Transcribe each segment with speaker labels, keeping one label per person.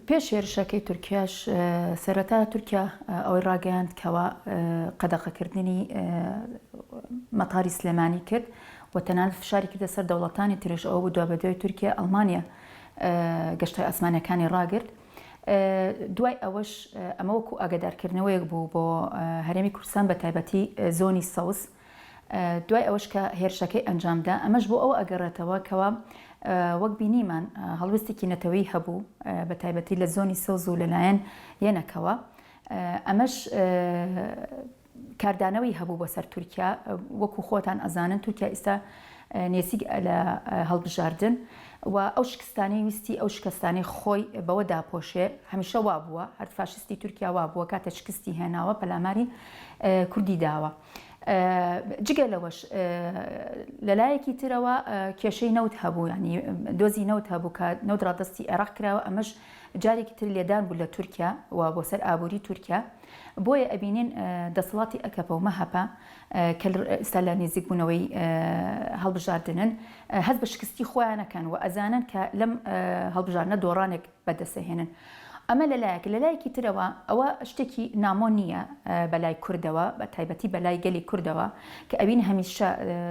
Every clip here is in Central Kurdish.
Speaker 1: پێش هێرشەکەی تورکیاش سەرەتا تورکیا ئەوەی ڕاگەیاند کەوا قەدەغەکردنی مەتاری سلێمانی کرد و تەنانەت فشاری کردە سەر دەوڵەتانی تریش ئەوە بوو دوابەدوای تورکیا ئەڵمانیا گەشتای ئاسمانەکانی ڕاگرت. دوای ئەوەش ئەمە وەکو ئاگادارکردنەوەیەک بوو بۆ هەرێمی کوردستان بە تایبەتی زۆنی سەوز. دوای ئەوەش کە هێرشەکەی ئەنجامدا ئەمەش بۆ ئەوە ئەگەڕێتەوە کەوا وەک بینیمان هەڵوێستێکی نەتەوەی هەبوو بە تایبەتی لە زۆنی سەوز و لەلایەن یەنەکەوە. ئەمەش کاردانەوەی هەبوو بۆ سەر تورکیا. وەکو خۆتان ئەزانن تورکیا ئێستا نێسیگ لە هەڵبژاردن و ئەو شکستانەی ویستی ئەو شکستانەی خۆی بەوە داپۆشێ هەمیشە وا بووە، هەر فاشستی تورکیا وا بووە کاتە شکستی هێناوە پەلاماری کوردی داوە. جگە لەوەش لەلایەکی ترەوە کێشەی نەوت هەبوو، ینی دۆزی نەوت هەبوو کە نەوت ڕادستی عێراق کراوە. ئەمەش جارێکی تر لێدان بوو لە تورکیا و بۆ سەر ئابووری تورکیا. بۆیە ئەبینین دەسەڵاتی ئەکەپە و مەهەپە کە ئێستا لە نێزیکبوونەوەی هەڵبژاردنن هەست بە شکستی خۆیانەکەن و ئەزانن کە لەم هەڵبژاردنە دۆڕانێک بەدەستهێنن. ئەمە لەلایەکی ترەوە ئەوە شتێکی نامۆ نییە بەلای کوردەوە، بە تایبەتی بەلای گەلی کوردەوە کە ئەوین هەمیشە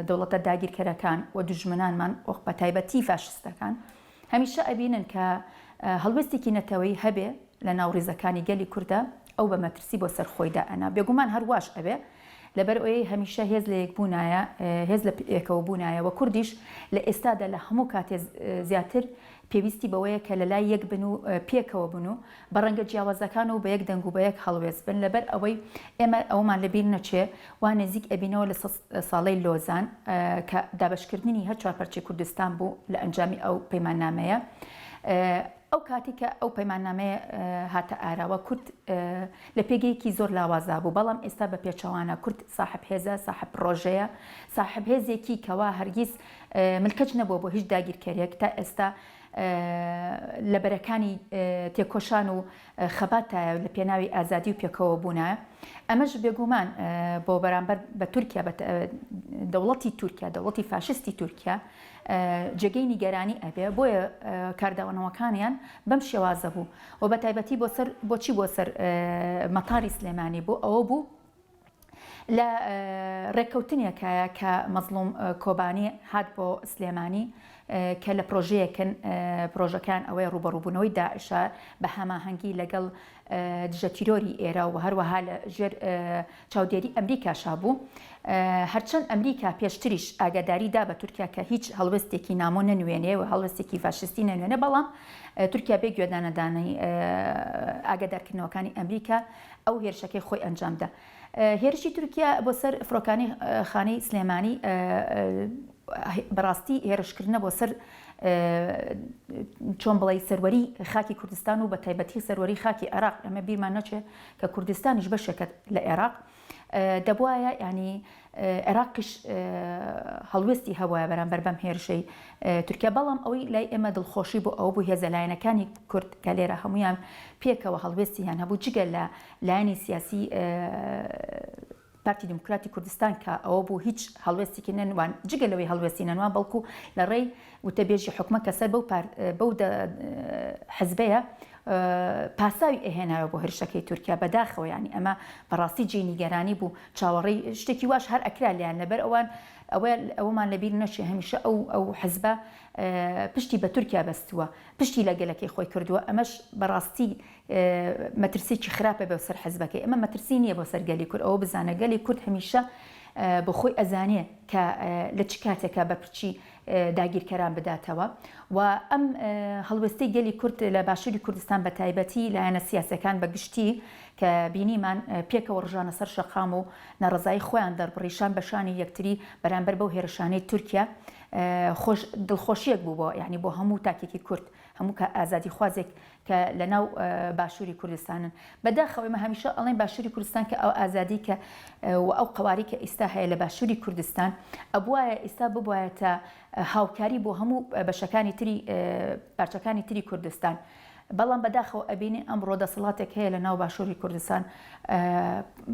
Speaker 1: دەوڵەتە داگیرکەرەکان و دوژمنانمان وەک بە تایبەتی فاشستەکان هەمیشە ئەبینن کە هەڵوێستێکی نەتەوەی هەبێ لە ناوڕێزەکانی گەلی کووردە ئەو بە مەترسی بۆ سەرخۆیدا ئەنا بێگومان هەرواش ئەبێ لەبەر ئەوەی هەمیشە هێز لە یەکبوونایە، هێز لە پێکەوە بوونایە و کوردیش لە ئێستادا لە هەموو کاتێ زیاتر پێویستی بەوەیە کە لەلای یەک بن و پێکەوە بن و بەڕەنگە جیاوازەکان و بە یەک دەنگ و بە یەک هەڵوێست بن. لەبەر ئەوەی ئێمە ئەومان لەبیر نەچێ وان نزیک ئەبینەوە لە ساڵەی لۆزان کە دابشکردنی هەر چوارپەرچەی کوردستان بوو لە ئەنجامی ئەو پەیماننامەیە. ئەو کاتی کە ئەو پەیماننامەیە هاتە ئاراوە کورد لە پێگەیەکی زۆر لاوازا بوو، بەڵام ئێستا بە پێچەوانە کورد ساحب هێزە، ساحب ڕۆژەیە، ساحب هێزێکی کەوا هەرگیز ملکەج نەبووە بۆ هیچ داگیرکەرێک تا ئێستا لە بەرەکانی تێکۆشان و خەباتایە لە پێناوی ئازادی و پێکەوە بوونە. ئەمەش بێگومان بۆ بەرامبەر بە تورکیا دەوڵەتی تورکیا، دەوڵەتی فاشستی تورکیا جێگەی نیگەرانی ئەبێ. بۆیە کارداوانەوەکانیان بەم شێوازە بوو و بە تایبەتی بۆچی بۆ سەر مەتاری سلێمانی بوو ئەوە بوو لە ڕێککەوتنێکایە کە مەزلوم کۆبانی هات بۆ سلێمانی کە لە پرۆژەکان ئەوەی ڕوبەڕووبوونەوەی داعشە بە هەماهەنگی لەگەڵ دژە تیرۆری ئێرە و هەروەها لە ژێر چاودێری ئەمریکاشا بوو. هەرچەند ئەمریکا پێشتریش ئاگاداریدا بە تورکیا کە هیچ هەڵوێستێکی نامۆ نەنوێنێ و هەڵوێستێکی فاشستی نەنوێنێ، بەڵام تورکیا بێ گوێدانەدانەی ئاگادارکردنەوەکانی ئەمریکا ئەو هێرشەکەی خۆی ئەنجامدا. هێرشی تورکیا بۆ سەر فڕۆکانی خانەی سلێمانی بەڕاستی هێرشکردنە بۆ سەر چۆن بڵێ سەروەری خاکی کوردستان و بە تایبەتی سەروەری خاکی عێراق. ئەمە بیرمان نەچێت کە کوردستانیش بەشێکە لە عێراق دەبوایە، ینی عێراقیش هەڵوێستی هەبوایە بەرامبەر بەم هێرشەی تورکیا. بەڵام ئەوەی لای ئێمە دڵخۆشی بۆ ئەو بوو هێزە لایەنەکانی کورد کە لێرە هەمویان پێکەوە هەڵوێستیان هەبوو جگە لە لایەنی سیاسی پارتی دموکراتی کوردستان کە ئەوە بوو هیچ هەڵوێستێکی نەنوان جگە لەوەی هەڵوێستی نەنوان، بەڵکو لە ڕێی وتەبێژی حکومە کەسەر بەو حزبەیە پاساوی ئەهێناوە بۆ هێرشەکەی تورکیا بەداخەوە. ینی ئەمە بەڕاستی جێی نیگەرانی بوو، چاوەڕێی شتێکی واش هەر ئەکرا لیان لەبەر ئەوەمان لەبیر نەچێ هەمیشە ئەو حزبە پشتی بە تورکیا بەستووە، پشتی لە گەلەکەی خۆی کردووە. ئەمەش بەڕاستی مەترسێکی خراپە بە سەر حزبەکەی. ئەمە مەترسی نییە بۆ سەر گەلی کورد، ئەوە بزانە گەلی کورد هەمیشە بۆ خۆی ئەزانێ کە لە چ کاتێکە بە پرچی داگیرکەران بداتەوە. و ئەم هەڵوێستەی گەلی کورد لە باشووری کوردستان بە تایبەتی لایەنە سیاسەکان بەگشتی کە بینیمان پێکەوە ڕژانە سەر شەقام و نەڕزایی خۆیان دەربڕیشان بەشانی یەکتری بەرامبەر بەو هێرشانەی تورکیا دڵخۆشیەک بوو بۆ ینی بۆ هەموو تاکێکی کورد، هەموو کە ئازادی خوازێک کە لە ناو باشووری کوردستانن. بەداخەوەی مە هەمیشە ئەڵێن باشووری کوردستان کە ئەو ئازادی کە و ئەو قواری کە ئێستا هەیە لە باشووری کوردستان ئەبوایە ئێستا ببوایەتە هاوکاری بۆ هەموو بەشەکانی تری پارچەکانی تری کوردستان. بەڵام بەداخەوە ئەبینی ئەمڕۆ دەسەڵاتێک هەیە لە ناو باشووری کوردستان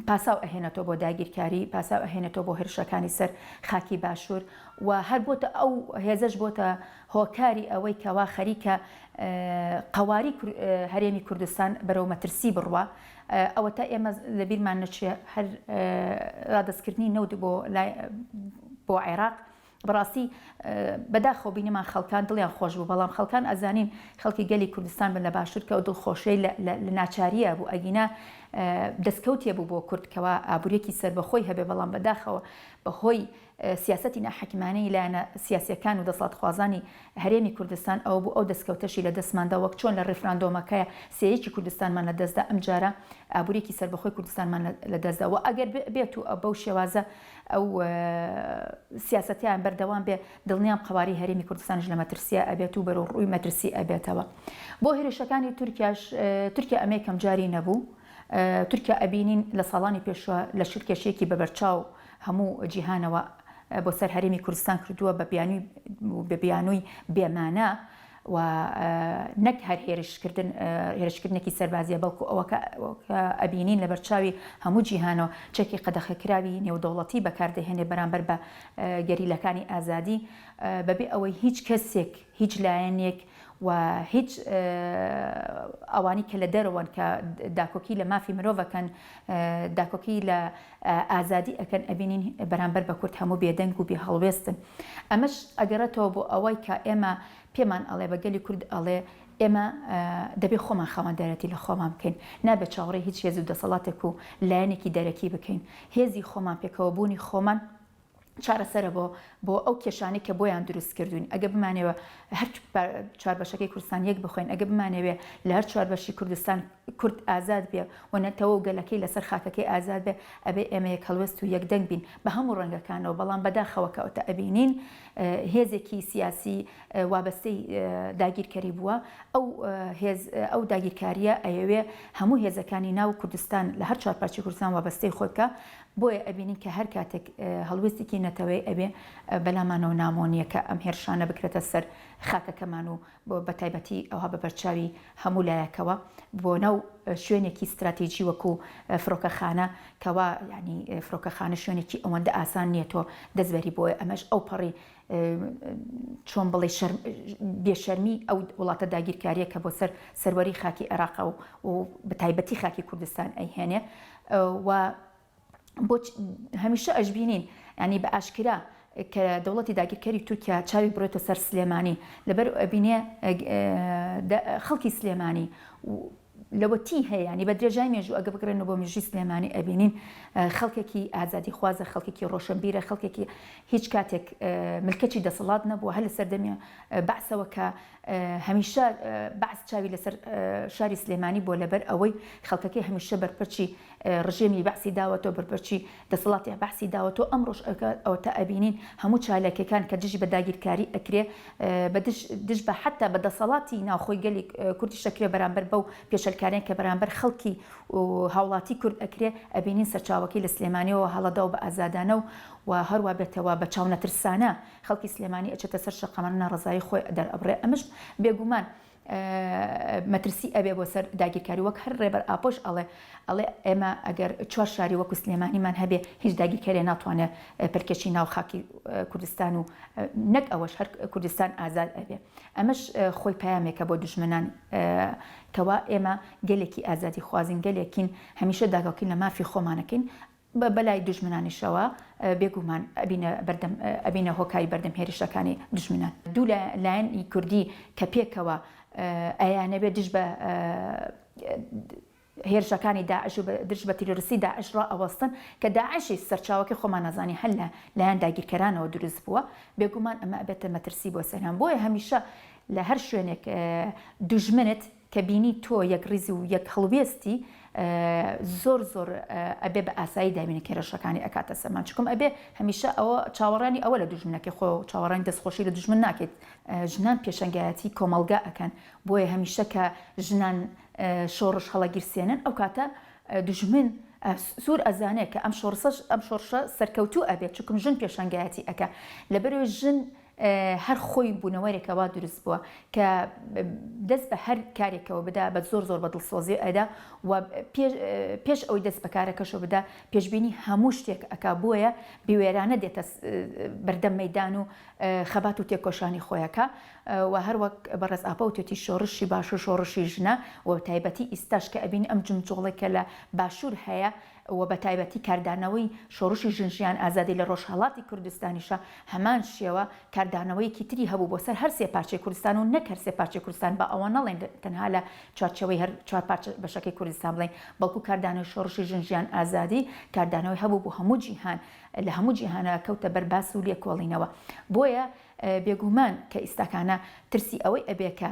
Speaker 1: پاساو ئەهێنێتەوە بۆ داگیرکاری، پاساو ئەهێنێتەوە بۆ هێرشەکانی سەر خاکی باشوور و هەر بۆتە ئەو هێزەش بۆتە هۆکاری ئەوەی کەوا خەریکە قەواری هەرێمی کوردستان بەرەو مەترسی بڕوە. ئەوە تا ئێمە لەبیرمان نەچێ هەر ڕادەستکردنی نەود بۆ عێراق بەڕاستی بەداخەوە بینیمان خەڵکان دڵیان خۆش بوو، بەڵام خەڵکان ئەزانین خەڵکی گەلی کوردستان بن لە باشوور کە و دڵخۆشەی لە ناچاریە بوو ئەگینا دەستکەوتێ بوو بۆ کورد کەوا ئابوورێکی سربەخۆی هەبێ، بەڵام بەداخەوە بەهۆی سیاسەتی ناحەکیمانەی لایەنە سیاسیەکان و دەسەڵاتخوازانی هەرێمی کوردستان ئەو بوو ئەو دەستکەوتەشی لە دەستماندا وەک چۆن لە ڕێفراندۆمەکەیە سەیەکی کوردستانمان لە دەستدا ئەم جارە ئابوورێکی سربەخۆی کوردستانمان لە دەستدا و ئەگەر بێت و بەو شێوازە ئەو سیاسەتیان بەردەوام بێ دڵنیام قەواری هەرێمی کوردستانش لە مەترسیە ئەبێت و بەرەو ڕووی مەترسی ئەبێتەوە. بۆ هێرشەکانی تورکیا ئەمە یەکەم جاری نەبوو. تورکیا ئەبینین لە ساڵانی پێشوە لە شرکێشێکی بەبەرچاو هەموو جیهانەوە بۆ سەر هەرێمی کوردستان کردووە بە بیانووی بێمانە و نەک هەر هێرشکردنێکی سەربازیە بەڵکو ئەوە ئەبینین لە بەرچاوی هەموو جیهانەوە چەکی قەدەخەکراوی نێودەوڵەتی بەکاردەهێنێ بەرامبەر بە گەریلەکانی ئازادی بەبێ ئەوەی هیچ کەسێک هیچ لایەنێک و هیچ ئەوانی کە لە دەرەوەن کە داکۆکی لە مافی مرۆڤەکەن داکۆکی لە ئازادی ئەکەن ئەبینین بەرامبەر بە کورد هەموو بێدەنگ و بێ هەڵوێستن. ئەمەش ئەگەڕێتەوە بۆ ئەوەی کە ئێمە پێمان ئەڵێ بە گەلی کورد ئەڵێ ئێمە دەبێت خۆمان خاوەندارەتی لە خۆمان بکەین، نابێت چاوەڕێی هیچ هێز و دەسەڵاتێک و لایەنێکی دەرەکی بکەین. هێزی خۆمان پێکەوە بوونی خۆمان چارەسەرە بۆ ئەو کێشانی کە بۆیان دروست کردوین. ئەگە بمانەوە هەر چواربەشەکەی کوردستان یەک بخۆین، ئەگە بمانەوێ لە هەر چواربەشی کوردستان کورد ئازاد بێ و نەتەوە گەلەکەی لەسەر خاکەکەی ئازاد بێ ئەبێ ئێمە یەک هەڵوێست و یەکدەنگ بین بە هەموو ڕەنگەکانەوە. بەڵام بەداخەوە کەوتە ئەبینین هێزێکی سیاسی وابەستەی داگیرکاری بووە. ئەو داگیرکاریە ئەیەوێ هەموو هێزەکانی ناو کوردستان لە هەر چوارپارچی کوردستان وابەستەی خۆی بکە. بۆیە ئەبینین کە هەر کاتێک هەڵوێستێکی نەتەوەی ئەبێ بەلامانەوە نامۆنیە کە ئەم هێرشانە بکرێتە سەر خاکەکەمان و بۆ بەتایبەتی ئەوها بەبەرچاوی هەموو لایەکەوە بۆ ناو شوێنێکی استراتیژی وەکو فڕۆکەخانە کەوا ینی فڕۆکەخانە شوێنێکی ئەوەندە ئاسان نییە تۆ دەستبەری بۆیە ئەمەش ئەو پەڕی چۆن بڵێ بێشەرمی ئەو وڵاتە داگیرکاریە کە بۆ سەر سەروەری خاکی عێراق و بەتایبەتی خاکی کوردستان ئەیهێنێ و بۆ هەمیشە ئەشبینین ینی بە ئاشکرا کە دەوڵەتی داگیرکاری تورکیا چاوی بڕێتە سەر سلێمانی لەبەر ئەبینێ خەڵکی سلێمانی لەوەتی هەیە ینی بە درێژای مێژوو ئەگە بگرێنەوە بۆ مێژووی سلێمانی ئەبینین خەڵکێکی ئازادی خوازە، خەڵکێکی ڕۆشنبیرە، خەڵکێکی هیچ کاتێک ملکەتی دەسەڵات نەبووە. هەر لە سەردەمی بەعسەوە کە هەمیشە بەعس چاوی لەسەر شاری سلێمانی بۆ لەبەر ئەوەی خەڵکەکەی هەمیشە بەرپەرچی ڕژێمی بەعسی داوەتەوە، بەرپەرچی دەسەڵاتی بەعسی داوەتەوە. ئەمڕۆژ ئەوە تا ئەبینین هەموو چالاکیەکان کە دژی بە داگیرکاری ئەکرێ دژ بە حتا بە دەسەڵاتی ناوخۆی گەلی کوردی شەکرێ بەرامبەر بەو پێشەلکاریان کە بەرامبەر خەڵکی هاوڵاتی کورد ئەکرێ ئەبینین سەرچاوەکەی لە سلێمانیەوە هەڵەدا و بە ئازادانە و هەروە بێتەوە بە چاونەترسانە خەڵکی سلێمانی ئەچێتە سەر شەقامانە ڕزایی خۆی دەرئەبڕێ. ئەمەش بێگومان مەترسی ئەبێ بۆ سەر داگیرکاری وەک هەر ڕێبەر ئاپۆش ئەڵێ ئێمە ئەگەر چوار شاری وەکو سلێمانیمان هەبێ هیچ داگیرکاری ناتوانێت پەرکێکی ناو خاکی کوردستان و نەک ئەوەش هەر کوردستان ئازاد ئەبێ. ئەمەش خۆی پەیامێکە بۆ دوژمنان کەوا ئێمە گەلێکی ئازادی خوازین، گەلێکین هەمیشە داگاکەین لە مافی خۆمانەکەین بەلای دوژمنانیشەوە بێگومان ئەبینە هۆکاری بەردەم هێرشەکانی دوژمنان. دوو لایەنی کوردی کە پێکەوە ئەیانەبێ دژ بە هێرشەکانی داعش و دژ بە تیرۆریستی داعش ڕائەوەستن کە داعشی سەرچاوەکەی خۆمان نازانی هەل لایەن داگیرکەرانەوە دروست بووە. بێگومان ئەمە ئەبێتە مەترسی بۆ سەران. بۆیە هەمیشە لە هەر شوێنێک دوژمنت کە بینی تۆ یەک ڕیزی و یەک هەڵوێستی زۆر ئەبێ بە ئاسایی دابینە کێرەشەکانی ئەکاتە سەرمان، چکم ئەبێ هەمیشە ئەوە چاوەڕانی ئەوە لە دوژمنەکە خۆ چاوەڕانی دەستخۆشی لە دوژمن ناکەیت. ژنان پێشەنگایەتی کۆمەلگا ئەکەن، بۆیە هەمیشە کە ژنان شۆڕش هەڵەگیرسێنن ئەو کاتە دوژمن سوور ئەزانێت کە ئەم شۆڕشە سەرکەوتوو ئەبێت، چکم ژن پێشەنگایەتی ئەکە. لەبەرەوەی ژن هەر خۆی بوونەوەرێکەوە دروست بووە کە دەست بە هەر کارێکەوە بدا بە زۆر بە دڵسۆزی ئەدا و پێش ئەوی دەست بە کارەکەشە بدا پێشببینی هەموو شتێک ئەک بووە بێوێرانە دێتە بەردەم مەدان و خەبات و تێکۆشانی خۆیەکە و هەروەک بەڕێز ئاپە و توێتی شۆڕشی باشوور شۆڕشی ژنە و تایبەتی ئیستاش کە ئەبین ئەم جمجۆڵێکە لە باشوور هەیە و بە تایبەتی کاردانەوەی شۆڕشی ژنجیان ئازادی لە ڕۆژهەڵاتی کوردستانیشە هەمان شێوە کاردانەوەیکی تری هەبوو بۆ سەر هەر سێ پارچەی کوردستان و نەک هەر سێ پارچەی کوردستان بە ئەوە نەڵێن تەنها لە چوارچەوەی هەر چوار پارچە بەشەکەی کوردستان بڵێن بەڵکو کاردانەوەی شۆڕشی ژنجیان ئازادی کاردانەوەی هەبوو بۆ هەموو جیهان لە هەموو جیهانە کەوتە بەرباس و لێکۆڵینەوە بۆیە بێگومان کە ئیستاکانە ترسی ئەوەی ئەبێ کە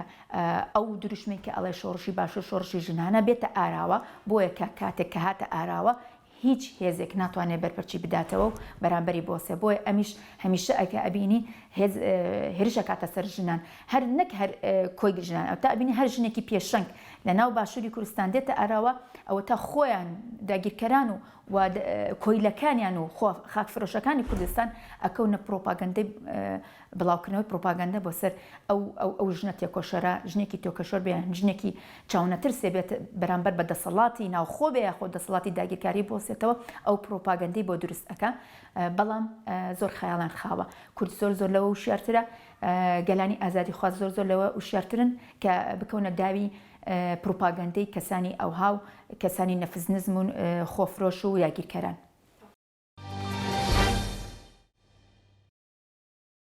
Speaker 1: ئەو دروشمەی کە ئەڵێ شۆڕشی باشوور شۆڕشی ژنانە بێتە ئاراوە بۆیە کە کاتێک کە هاتە ئاراوە هیچ هێزێک ناتوانێت بەرپەرچی بداتەوە و بەرامبەری بۆسێ بۆیە ئەمیش هەمیشە ئەکە ئەبینی هێرشە کاتە سەر ژنان هەر نەک هەر کۆی ژنان ئەو تا ئەبینی هەر ژنێکی پێشەنگ لە ناو باشووری کوردستان دێتە ئاراوە ئەوە تا خۆیان داگیرکەران و کۆیلەکانیان و خاکفرۆشەکانی کوردستان ئەکەونە پرۆپاگەندەی بڵاوکردنەوەی پرۆپاگەندە بۆ سەر ئەو ژنە تێکۆشەرە ژنێکی تۆکەشۆر بێن ژنێکی چاونەترسێ بێت بەرامبەر بە دەسەڵاتی ناوخۆ بێ خۆ دەسەڵاتی داگیرکاری بۆسێتەوە ئەو پرۆپاگەندەی بۆ دروست ئەەکە بەڵام زۆر خەیاڵان خاوە کورد زۆر لەوە وشیارترە گەلانی ئازادی خواست زۆر لەوە وشیارترن کە بکەونە داوی پرۆپاگەندەی کەسانی ئەوهاو کەسانی نەفزنزم و خۆفرۆش و یاگیرکەران